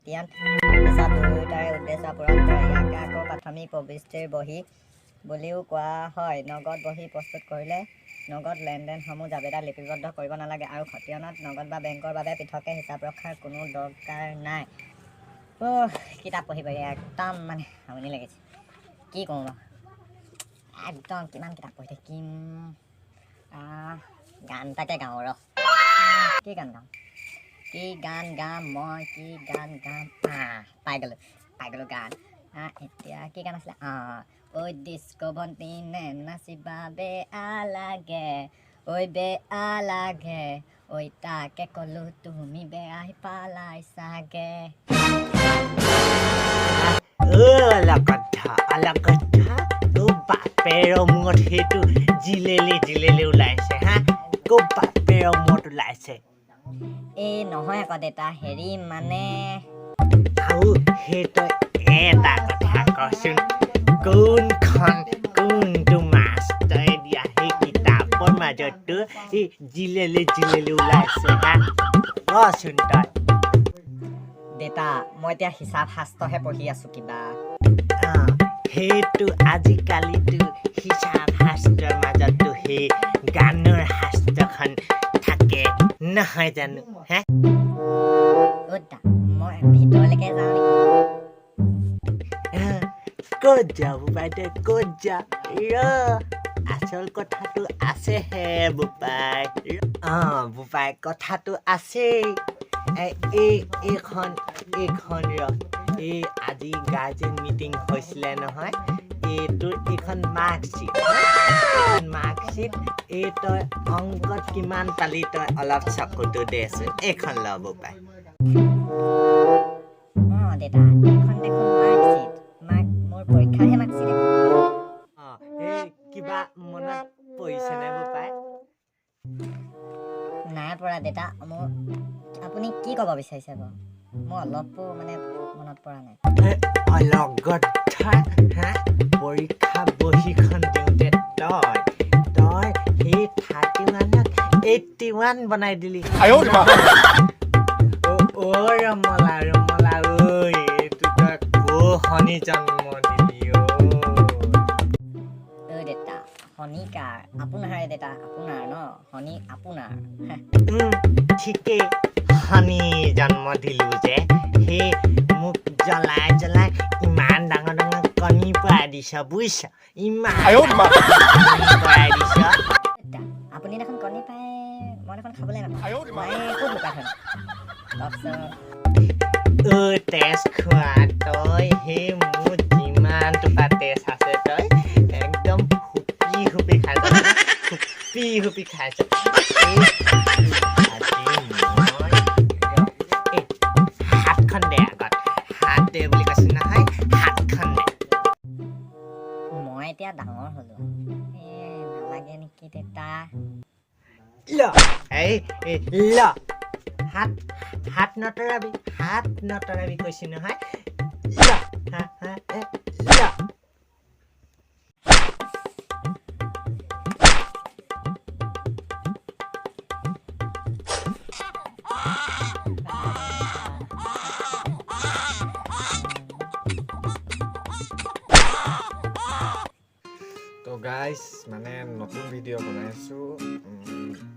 খতিয়ান হিচাপ দুয়োটাৰে উদ্দেশ্য পূৰণ কৰে। ইয়াক আকৌ প্ৰাথমিক প্ৰবৃত্তিৰ বহী বুলিও কোৱা হয়। নগদ বহী প্ৰস্তুত কৰিলে নগদ লেনদেনসমূহ জাবেদাত লিপিবদ্ধ কৰিব নালাগে আৰু খতিয়ানত নগদ বা বেংকৰ বাবে পৃথককৈ হিচাপ ৰখাৰ কোনো দৰকাৰ নাই। কিতাপ পঢ়িব একদম মানে আমনি লাগিছে। কি কৰোঁ বাৰু, একদম কিমান কিতাপ পঢ়ি থাকিম। গান এটাকে গাওঁ ৰ। কি গান গাওঁ? কি গান গাম মই, কি গান গাম? পাই গ'লোঁ গান। এতিয়া কি গান আছিলে? ঐ ডিস্কো ভণ্টি নে নাচিবা বেয়া লাগে, ঐ বেয়া লাগে, ঐ তাকে ক'লো তুমি বেয়াই পালাই চাগে। অলপ কথা বাপেৰ মূৰত সেইটো জিলেলি ওলাইছে হা। বাপেৰ মূৰত ওলাইছে। এই নহয় আকৌ দেউতা, হেৰি মানে আৰু সেইটো এটা কথা কচোন, কোনটো মাষ্টৰে দিয়া সেই কিতাপৰ মাজতো এই জিলেলি ওলাইছে হা? কচোন তই। দেউতা, মই এতিয়া হিচাপ শাস্ত্ৰহে পঢ়ি আছো কিবা। সেইটো আজিকালিতো হিচাপ শাস্ত্ৰৰ মাজতো সেই গানৰ শাস্ত্ৰখন থাকে নহয় জানো হে? মই ভিতৰলৈকে যাওঁ নেকি? ক'ত যাব বাইদেউ, ক'ত যা আচল কথাটো আছেহে বোপাই। বোপাই কথাটো আছেই। এইখন এই আজি গাৰ্জেন মিটিং হৈছিলে নহয়, এইখন মাৰ্কশ্বিট এই তই অংকত কিমান পালি তই অলপ চকুটো দেচোন, এইখন ল'ব পাই। দেউতা, এইখন দেখোন মাৰ্কশ্বিট, মোৰ পৰীক্ষাৰহে মাৰ্কশ্বিট। এই কিবা মনত পৰিছেনে বোপাই? নাই পৰা দেউতা। আপুনি কি ক'ব বিচাৰিছে বাৰু? মোৰ অলপো মানে মনত পৰা নাই। অলগত পৰীক্ষা বহীখন দিওঁতে তই সেই 31ক 81 বনাই দিলি। ৰমলা এইটো তই শনি জন্ম দিলি। দেউতা, শনিকাৰ আপোনাৰ দেউতা, আপোনাৰ ন? শনি আপোনাৰ। ঠিকেই, শনি জন্ম দিলো যে সেই মোক জ্বলাই ইমান ডাঙৰ কণী পৰাই দিছ বুজিছ। ইমান পৰাই দিছ। আপুনি দেখোন কণী পায়, মই দেখোন খাবলৈ নাপাওঁ। মই ক'ত লুকাই থৈ তেজ খোৱা তই, সেই মোৰ যিমান টোপা তেজ আছে তই একদম হুপি খাইছ। হাতখন দে আগত, হাত দে বুলি কৈছো নহয়, হাতখন দে। মই এতিয়া ডাঙৰ হ'লো, নালাগে নেকি দেউতা? হাত নতৰাবি কৈছো নহয়। তো গাইজ মানে নতুন ভিডিঅ' বনাইছোঁ,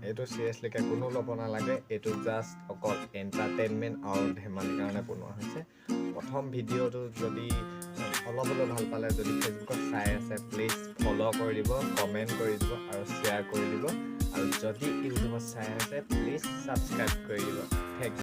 এইটো চিৰিয়াছলিকৈ কোনো ল'ব নালাগে। এইটো জাষ্ট অকল এণ্টাৰটেইনমেণ্ট আৰু ধেমালিৰ কাৰণে বনোৱা হৈছে। প্ৰথম ভিডিঅ'টো যদি অলপ হ'লেও ভাল পালে, যদি ফেচবুকত চাই আছে প্লিজ ফ'ল' কৰি দিব, কমেণ্ট কৰি দিব আৰু শ্বেয়াৰ কৰি দিব। আৰু যদি ইউটিউবত চাই আছে প্লিজ ছাবস্ক্ৰাইব কৰি দিব।